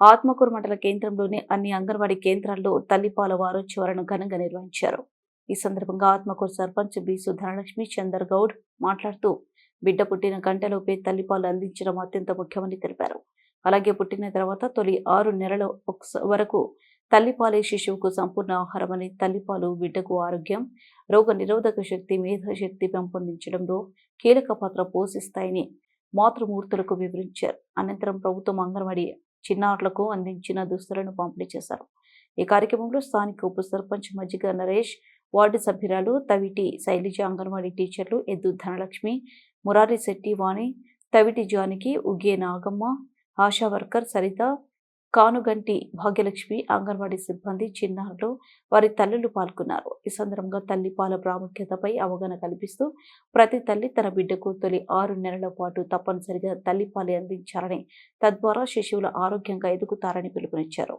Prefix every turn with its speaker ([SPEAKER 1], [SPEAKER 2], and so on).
[SPEAKER 1] ఆత్మకూరు మండల కేంద్రంలోని అన్ని అంగన్వాడీ కేంద్రాల్లో తల్లిపాల వారోత్సవాలను ఘనంగా నిర్వహించారు. ఈ సందర్భంగా ఆత్మకూరు సర్పంచ్ బీసు ధనలక్ష్మి చందర్ గౌడ్ మాట్లాడుతూ బిడ్డ పుట్టిన గంటలోపే తల్లిపాలు అందించడం అత్యంత ముఖ్యమని తెలిపారు. అలాగే పుట్టిన తర్వాత తొలి 6 నెలల వరకు తల్లిపాలే శిశువుకు సంపూర్ణ ఆహారమని, తల్లిపాలు బిడ్డకు ఆరోగ్యం, రోగ నిరోధక శక్తి, మేధాశక్తి పెంపొందించడంలో కీలక పాత్ర పోషిస్తాయని మాతృమూర్తులకు వివరించారు. అనంతరం ప్రభుత్వం అంగన్వాడీ చిన్నారులకు అందించిన దుస్తులను పంపిణీ చేశారు. ఈ కార్యక్రమంలో స్థానిక ఉప సర్పంచ్ మజ్జిగ నరేష్, వార్డు సభ్యురాలు తవిటి శైలజ, అంగన్వాడీ టీచర్లు ఎద్దు ధనలక్ష్మి, మురారి శెట్టి వాణి, తవిటి జానకి, ఉగే నాగమ్మ, ఆశా వర్కర్ సరిత, కానుగంటి భాగ్యలక్ష్మి, అంగన్వాడీ సిబ్బంది, చిన్నారులు, వారి తల్లులు పాల్గొన్నారు. ఈ సందర్భంగా తల్లిపాల ప్రాముఖ్యతపై అవగాహన కల్పిస్తూ ప్రతి తల్లి తన బిడ్డకు తొలి 6 నెలల పాటు తప్పనిసరిగా తల్లిపాలే అందించాలని, తద్వారా శిశువులు ఆరోగ్యంగా ఎదుగుతారని పిలుపునిచ్చారు.